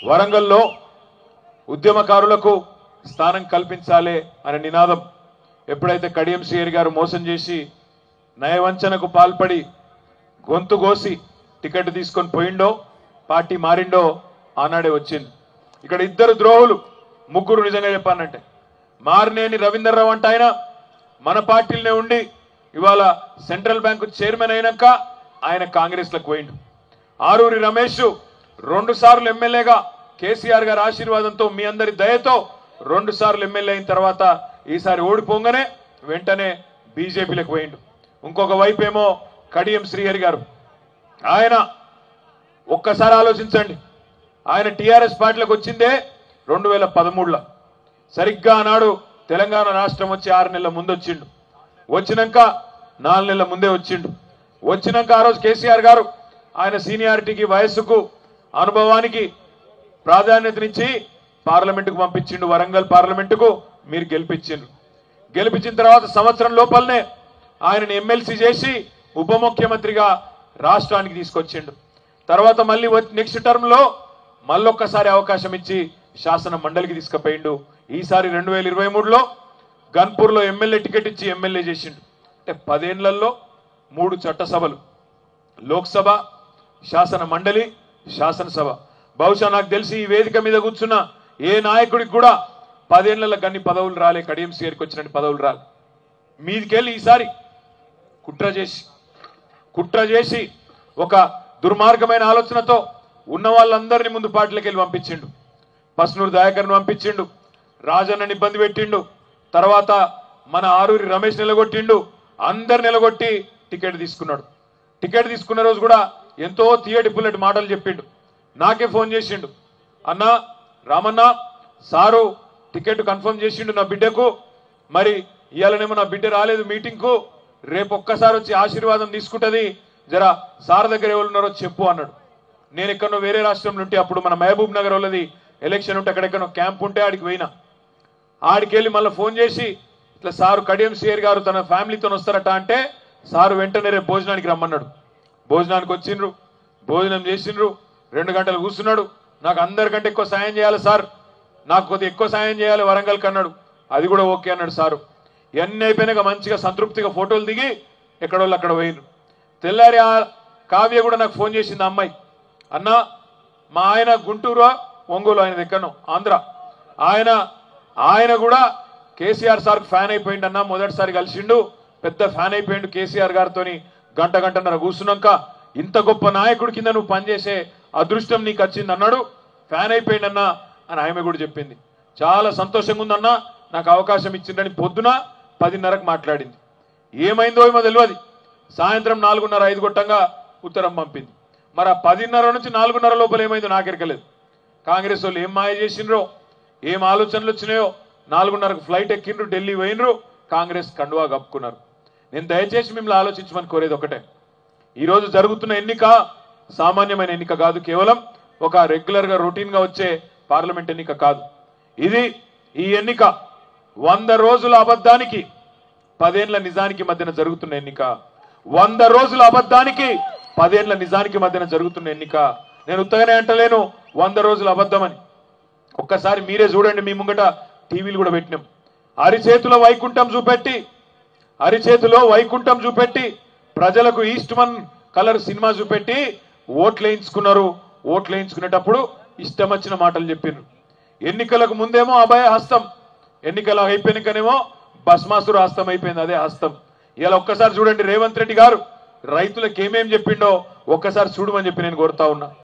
వరంగల్లో ఉద్యమకారులకు స్థానం కల్పించాలి అనే నినాదం ఎప్పుడైతే కడియం శ్రీహరి గారు మోసం చేసి నయవంచనకు పాల్పడి గొంతు కోసి టికెట్ తీసుకొని పోయిండో పార్టీ మారిండో ఆనాడే వచ్చింది. ఇక్కడ ఇద్దరు ద్రోహులు ముగ్గురు నిజంగా చెప్పానంటే మారినేని రవీంద్రరావు అంటే ఆయన మన పార్టీలోనే ఉండి ఇవాళ సెంట్రల్ బ్యాంకు చైర్మన్ అయినాక ఆయన కాంగ్రెస్లకు పోయిండు. ఆరూరి రమేష్ 2 సార్లు ఎమ్మెల్యేగా కేసీఆర్ గారి ఆశీర్వాదంతో మీ అందరి దయతో 2 సార్లు ఎమ్మెల్యే అయిన తర్వాత ఈసారి ఓడిపోగానే వెంటనే బీజేపీలకు పోయిండు. ఇంకొక వైపు ఏమో కడియం శ్రీహరి గారు ఆయన ఒక్కసారి ఆలోచించండి, ఆయన టీఆర్ఎస్ పార్టీలకు వచ్చిందే 2013లో సరిగ్గా ఆనాడు తెలంగాణ రాష్ట్రం వచ్చి 6 నెలల ముందు వచ్చిండు. వచ్చినాక 4 నెలల ముందే వచ్చిండు. వచ్చినాక ఆ రోజు కేసీఆర్ గారు ఆయన సీనియారిటీకి వయస్సుకు అనుభవానికి ప్రాధాన్యతనిచ్చి పార్లమెంటుకు పంపించిండు. వరంగల్ పార్లమెంటుకు మీరు గెలిపించిండ్రు. గెలిపించిన తర్వాత సంవత్సరం లోపలనే ఆయనని ఎమ్మెల్సీ చేసి ఉప ముఖ్యమంత్రిగా రాష్ట్రానికి తీసుకొచ్చిండు. తర్వాత మళ్ళీ నెక్స్ట్ టర్మ్ లో మళ్ళొక్కసారి అవకాశం ఇచ్చి శాసన మండలికి తీసుకుపోయిండు. ఈసారి 2023లో గన్పూర్లో ఎమ్మెల్యే టికెట్ ఇచ్చి ఎమ్మెల్యే చేసిండు. అంటే 10 ఏళ్లలో 3 చట్టసభలు, లోక్సభ, శాసన మండలి, శాసనసభ. బహుశా నాకు తెలిసి ఈ వేదిక మీద కూర్చున్న ఏ నాయకుడికి కూడా 10 ఏళ్లలో గన్ని పదవులు రాలే, కడియం శ్రీహరికి వచ్చినట్టు పదవులు రాలే. మీదికెళ్ళి ఈసారి కుట్ర చేసి ఒక దుర్మార్గమైన ఆలోచనతో ఉన్న వాళ్ళందరినీ ముందు పార్టీలకు వెళ్ళి పంపించిండు. పస్నూరు దయాకర్ను పంపించిండు, రాజన్నని ఇబ్బంది పెట్టిండు, తర్వాత మన ఆరూరి రమేష్ నిలగొట్టిండు, అందరు నిలగొట్టి టికెట్ తీసుకున్నాడు. టికెట్ తీసుకున్న రోజు కూడా ఎంతో తీయటి పుల్లటి మాటలు చెప్పిండు. నాకే ఫోన్ చేసిండు, అన్నా రామన్న సారు టికెట్ కన్ఫర్మ్ చేసిండు నా బిడ్డకు, మరి ఇవాళనేమో నా బిడ్డ రాలేదు మీటింగ్కు, రేపు ఒక్కసారి వచ్చి ఆశీర్వాదం తీసుకుంటుంది, జరా సార్ దగ్గర ఎవరున్నారో చెప్పు అన్నాడు. నేను ఎక్కడో వేరే రాష్ట్రంలో ఉంటే అప్పుడు మన మహబూబ్ నగర్ వాళ్ళది ఎలక్షన్ ఉంటే అక్కడెక్కడో క్యాంప్ ఉంటే ఆడికి పోయినా. ఆడికి వెళ్ళి మళ్ళీ ఫోన్ చేసి ఇట్లా సారు కడియం శ్రీహరి గారు తన ఫ్యామిలీతో వస్తారట అంటే సారు వెంటనే రేపు భోజనానికి రమ్మన్నాడు. భోజనానికి వచ్చిండ్రు, భోజనం చేసిండ్రు, 2 గంటలు కూర్చున్నాడు. నాకు అందరికంటే ఎక్కువ సాయం చేయాలి సార్, నాకు కొద్దిగా ఎక్కువ సాయం చేయాలి వరంగల్కి అన్నాడు. అది కూడా ఓకే అన్నాడు సారు. ఇవన్నీ అయిపోయినాక మంచిగా సంతృప్తిగా ఫోటోలు దిగి ఎక్కడోళ్ళు అక్కడ పోయినరు. తెల్లారి కావ్య కూడా నాకు ఫోన్ చేసింది, అమ్మాయి, అన్న మా ఆయన గుంటూరు ఒంగోలు ఆయన ఎక్కడో ఆంధ్ర, ఆయన కూడా కేసీఆర్ సార్కి ఫ్యాన్ అయిపోయిండు అన్న, మొదటిసారి కలిసిండు, పెద్ద ఫ్యాన్ అయిపోయిండు కేసీఆర్ గారితో. గంటన్నర కూర్చున్నాక ఇంత గొప్ప నాయకుడి కింద నువ్వు పనిచేసే అదృష్టం నీకు వచ్చింది అన్నాడు, ఫ్యాన్ అయిపోయిండన్నా అని ఆమె కూడా చెప్పింది. చాలా సంతోషంగా ఉందన్నా, నాకు అవకాశం ఇచ్చిందని పొద్దున 10:30కు మాట్లాడింది. ఏమైందో ఏమో తెలియదు, సాయంత్రం 4:30, 5 గొట్టంగా ఉత్తరం పంపింది. మరి ఆ 10:30 నుంచి 4:30 లోపల ఏమైందో నాకెరకలేదు. కాంగ్రెస్ వాళ్ళు ఏం మాయ చేసిండ్రో, ఏం ఆలోచనలు వచ్చినాయో, 4:30కు ఫ్లైట్ ఎక్కిండ్రు, ఢిల్లీ పోయినరు, కాంగ్రెస్ కండువా కప్పుకున్నారు. నేను దయచేసి మిమ్మల్ని ఆలోచించమని కోరేది ఒకటే, ఈరోజు జరుగుతున్న ఎన్నిక సామాన్యమైన ఎన్నిక కాదు, కేవలం ఒక రెగ్యులర్గా రొటీన్గా వచ్చే పార్లమెంట్ ఎన్నిక కాదు. ఈ ఎన్నిక 100 రోజుల అబద్ధానికి 10 ఏళ్ల నిజానికి మధ్యన జరుగుతున్న ఎన్నిక. 100 రోజుల అబద్ధానికి 10 ఏళ్ల నిజానికి మధ్యన జరుగుతున్న ఎన్నిక. నేను ఉత్తగానే అంటలేను 100 రోజుల అబద్ధమని. ఒక్కసారి మీరే చూడండి, మీ ముంగట టీవీలు కూడా పెట్టినాం. అరిచేతిలో వైకుంఠం చూపెట్టి ప్రజలకు ఈస్ట్మన్ కలర్ సినిమా చూపెట్టి ఓట్లు వేయించుకున్నారు. ఓట్లు వేయించుకునేటప్పుడు ఇష్టం వచ్చిన మాటలు చెప్పినారు. ఎన్నికలకు ముందేమో అభయ హస్తం, ఎన్నికలు అయిపోయినాకనేమో భస్మాసుర హస్తం అయిపోయింది, అదే హస్తం. ఇలా ఒక్కసారి చూడండి, రేవంత్ రెడ్డి గారు రైతులకు ఏమేం చెప్పిండో ఒక్కసారి చూడమని చెప్పి నేను కోరుతా ఉన్నా.